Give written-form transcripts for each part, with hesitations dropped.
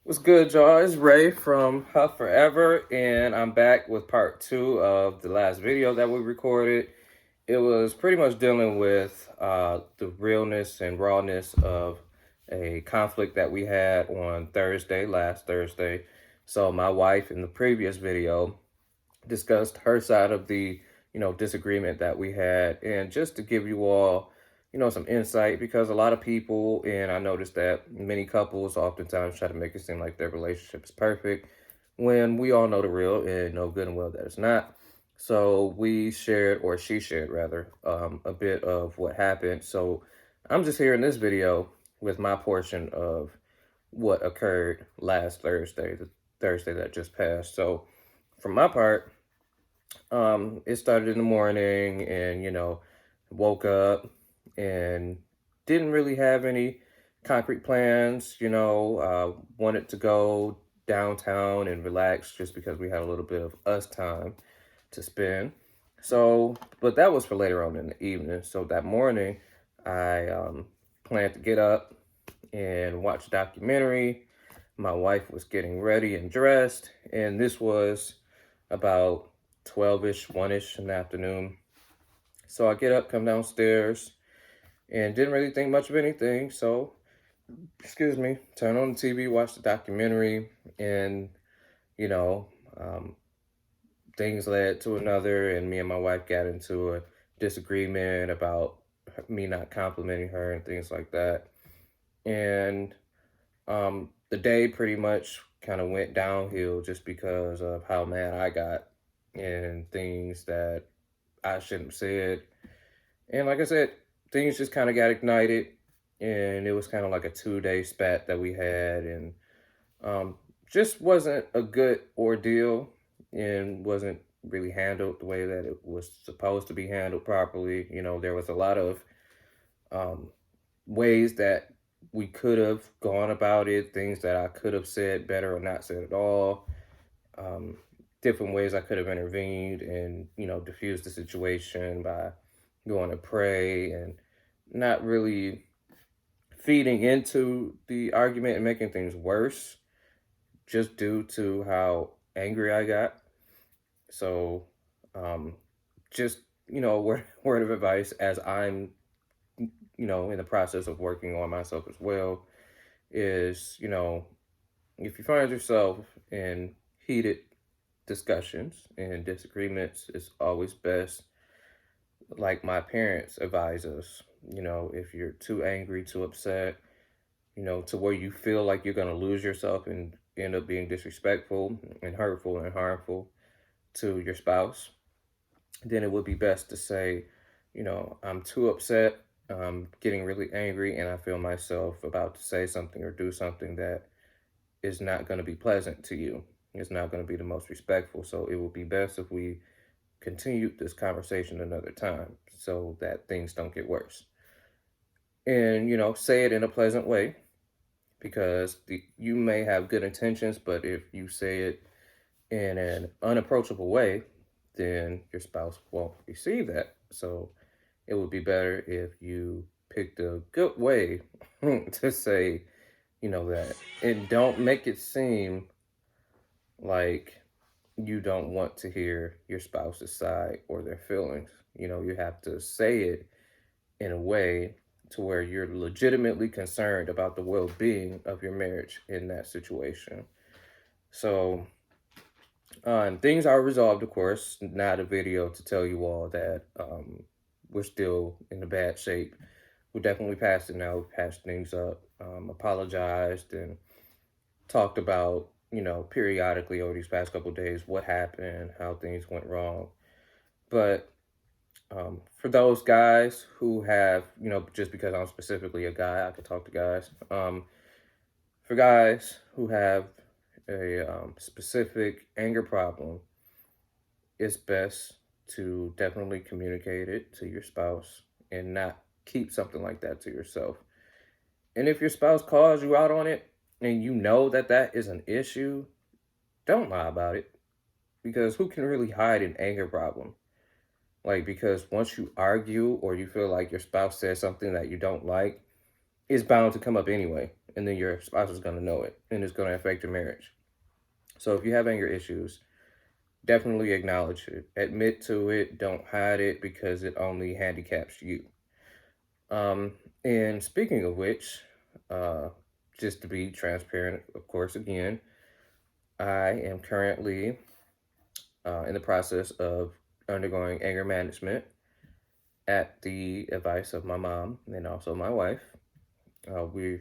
What's good, y'all? It's Ray from Huff Forever, and I'm back with part two of the last video that we recorded. It was pretty much dealing with the realness and rawness of a conflict that we had on last Thursday. So my wife in the previous video discussed her side of the disagreement that we had, and just to give you all some insight, because a lot of people, and I noticed that many couples oftentimes try to make it seem like their relationship is perfect when we all know the real and know good and well that it's not. So we shared, or she shared rather, a bit of what happened. So I'm just here in this video with my portion of what occurred last Thursday, the Thursday that just passed. So from my part, it started in the morning, and woke up and didn't really have any concrete plans. Wanted to go downtown and relax just because we had a little bit of us time to spend. So, but that was for later on in the evening. So that morning, I planned to get up and watch a documentary. My wife was getting ready and dressed, and this was about 12-ish, 1-ish in the afternoon. So I get up, come downstairs, and didn't really think much of anything. So, excuse me, turn on the TV, watch the documentary, and, you know, um, things led to another, and me and my wife got into a disagreement about me not complimenting her and things like that. And the day pretty much kind of went downhill just because of how mad I got and things that I shouldn't have said. And like I said, things just kind of got ignited, and it was kind of like a 2-day spat that we had, and just wasn't a good ordeal and wasn't really handled the way that it was supposed to be handled properly. There was a lot of um, ways that we could have gone about it, things that I could have said better or not said at all, um, different ways I could have intervened and, diffused the situation by going to pray and not really feeding into the argument and making things worse just due to how angry I got. So, um, just, word of advice as I'm, in the process of working on myself as well is, if you find yourself in heated discussions and disagreements, it's always best, like my parents advise us, if you're too angry, too upset, to where you feel like you're going to lose yourself and end up being disrespectful and hurtful and harmful to your spouse, then it would be best to say, I'm too upset, I'm getting really angry, and I feel myself about to say something or do something that is not going to be pleasant to you. It's not going to be the most respectful. So it would be best if we continued this conversation another time so that things don't get worse. And, say it in a pleasant way, because you may have good intentions, but if you say it in an unapproachable way, then your spouse won't receive that. So it would be better if you picked a good way to say, that. And don't make it seem like you don't want to hear your spouse's side or their feelings. You have to say it in a way to where you're legitimately concerned about the well-being of your marriage in that situation. So, things are resolved, of course. Not a video to tell you all that we're still in a bad shape. We're definitely past it now. We've patched things up, apologized, and talked about, periodically over these past couple of days what happened, how things went wrong. But for those guys who have, just because I'm specifically a guy, I could talk to guys. For guys who have a specific anger problem, it's best to definitely communicate it to your spouse and not keep something like that to yourself. And if your spouse calls you out on it and you know that that is an issue, don't lie about it, because who can really hide an anger problem? Like, because once you argue or you feel like your spouse says something that you don't like, is bound to come up anyway. And then your spouse is going to know it and it's going to affect your marriage. So if you have anger issues, definitely acknowledge it, admit to it, don't hide it because it only handicaps you. Um, and speaking of which, uh, just to be transparent, of course, again, I am currently in the process of undergoing anger management at the advice of my mom and also my wife. We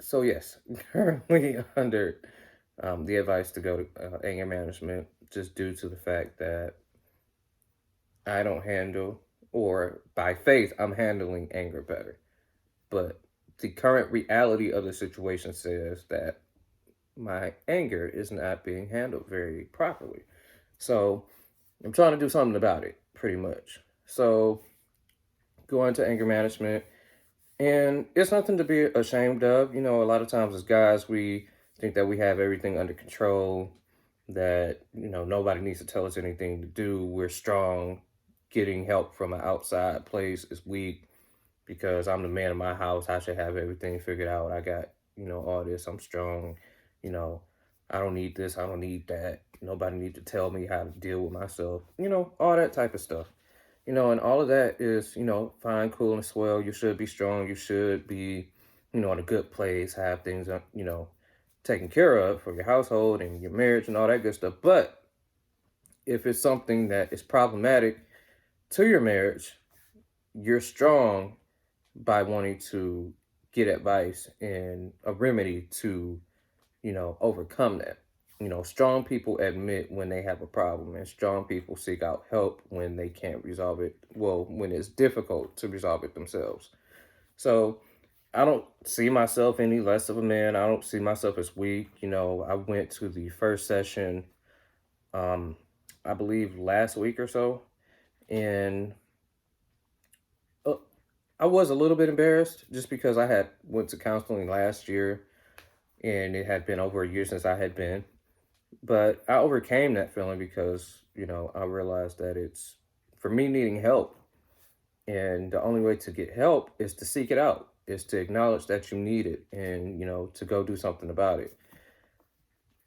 So yes, currently under the advice to go to anger management, just due to the fact that I don't handle, or by faith, I'm handling anger better. But the current reality of the situation says that my anger is not being handled very properly. So I'm trying to do something about it, pretty much. So going to anger management, and it's nothing to be ashamed of. You know, a lot of times as guys, we think that we have everything under control, that, nobody needs to tell us anything to do. We're strong. Getting help from an outside place is weak because I'm the man of my house. I should have everything figured out. I got, all this. I'm strong. You know, I don't need this. I don't need that. Nobody need to tell me how to deal with myself. All that type of stuff. And all of that is, fine, cool, and swell. You should be strong. You should be, in a good place, have things, taken care of for your household and your marriage and all that good stuff. But if it's something that is problematic to your marriage, you're strong by wanting to get advice and a remedy to, overcome that. Strong people admit when they have a problem, and strong people seek out help when they can't resolve it. Well, when it's difficult to resolve it themselves. So I don't see myself any less of a man. I don't see myself as weak. I went to the first session, um, I believe last week or so, and uh, I was a little bit embarrassed just because I had went to counseling last year, and it had been over a year since I had been. But I overcame that feeling because, I realized that it's for me needing help. And the only way to get help is to seek it out, is to acknowledge that you need it and, to go do something about it.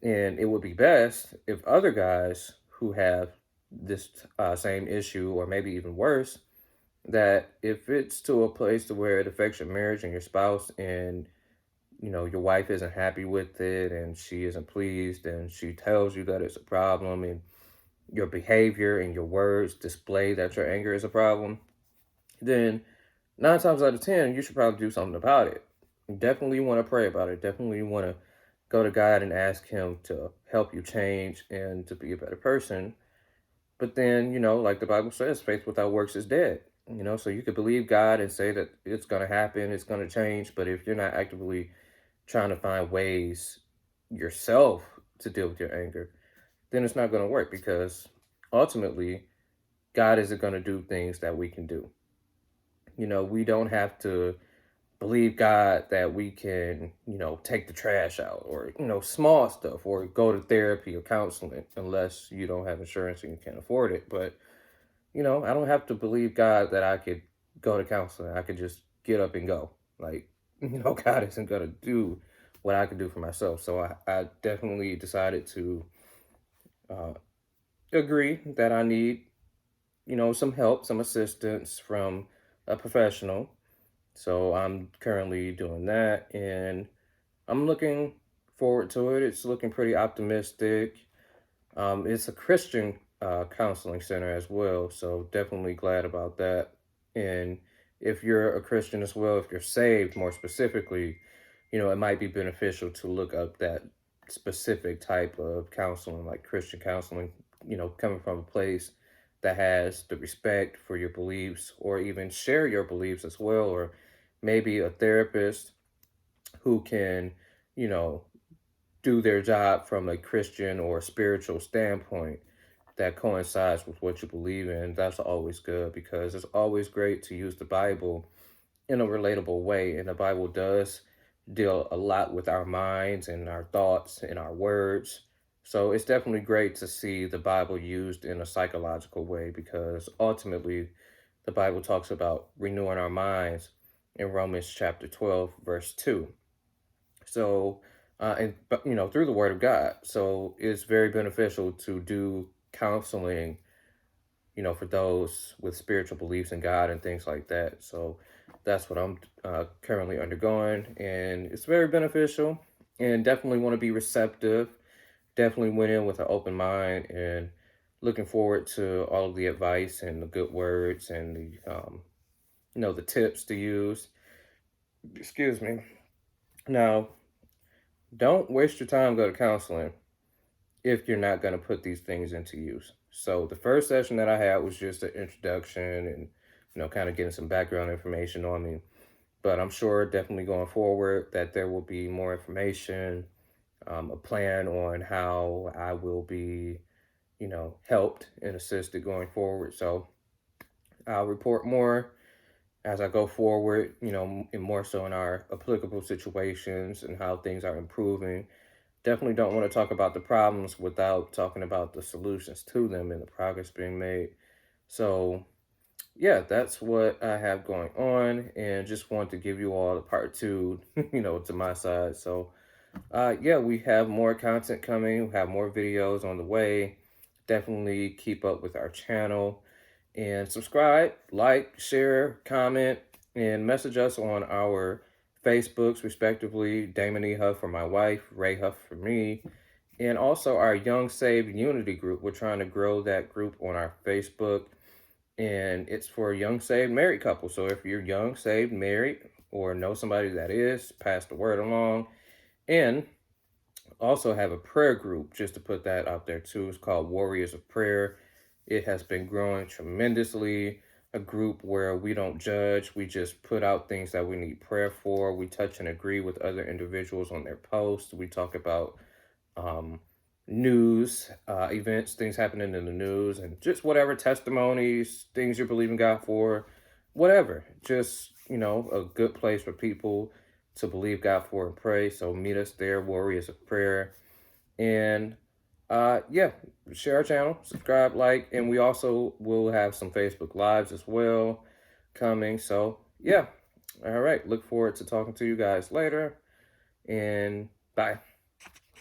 And it would be best if other guys who have this same issue, or maybe even worse, that if it's to a place to where it affects your marriage and your spouse, and your wife isn't happy with it and she isn't pleased and she tells you that it's a problem, and your behavior and your words display that your anger is a problem, then 9 times out of 10 you should probably do something about it. You definitely want to pray about it. Definitely want to go to God and ask him to help you change and to be a better person. But then, like the Bible says, faith without works is dead. So you could believe God and say that it's going to happen, it's going to change, but if you're not actively trying to find ways yourself to deal with your anger, then it's not going to work, because ultimately God isn't going to do things that we can do. We don't have to believe God that we can, take the trash out, or, small stuff, or go to therapy or counseling, unless you don't have insurance and you can't afford it. But, I don't have to believe God that I could go to counseling. I could just get up and go. Like, God isn't going to do what I can do for myself. So I definitely decided to uh, agree that I need, some help, some assistance from a professional. So I'm currently doing that, and I'm looking forward to it. It's looking pretty optimistic. It's a Christian counseling center as well, so definitely glad about that. And if you're a Christian as well, if you're saved more specifically, it might be beneficial to look up that specific type of counseling, like Christian counseling, coming from a place that has the respect for your beliefs, or even share your beliefs as well, or maybe a therapist who can, you know, do their job from a Christian or spiritual standpoint that coincides with what you believe in. That's always good, because it's always great to use the Bible in a relatable way. And the Bible does deal a lot with our minds and our thoughts and our words. So it's definitely great to see the Bible used in a psychological way, because ultimately the Bible talks about renewing our minds in Romans chapter 12, verse 2. So, but through the Word of God. So it's very beneficial to do counseling, for those with spiritual beliefs in God and things like that. So that's what I'm currently undergoing, and it's very beneficial. And definitely want to be receptive. Definitely went in with an open mind and looking forward to all of the advice and the good words and the tips to use. Excuse me. Now, don't waste your time go to counseling if you're not going to put these things into use. So the first session that I had was just an introduction and kind of getting some background information on me. But I'm sure definitely going forward that there will be more information, a plan on how I will be, helped and assisted going forward. So I'll report more as I go forward, and more so in our applicable situations and how things are improving. Definitely don't want to talk about the problems without talking about the solutions to them and the progress being made. So, yeah, that's what I have going on, and just want to give you all the part two, to my side. So, yeah, we have more content coming, we have more videos on the way. Definitely keep up with our channel and subscribe, like, share, comment, and message us on our Facebooks, respectively. Damon E. Huff for my wife, Ray Huff for me, and also our Young Saved Unity group. We're trying to grow that group on our Facebook, and it's for young saved married couples. So if you're young, saved, married, or know somebody that is, pass the word along. And also have a prayer group, just to put that out there too. It's called Warriors of Prayer. It has been growing tremendously. A group where we don't judge, we just put out things that we need prayer for. We touch and agree with other individuals on their posts. We talk about um, news, events, things happening in the news, and just whatever testimonies, things you're believing God for, whatever. Just, a good place for people to believe God for and pray. So meet us there, Warriors of Prayer. And yeah, share our channel, subscribe, like, and we also will have some Facebook Lives as well coming. So yeah, all right, look forward to talking to you guys later, and bye.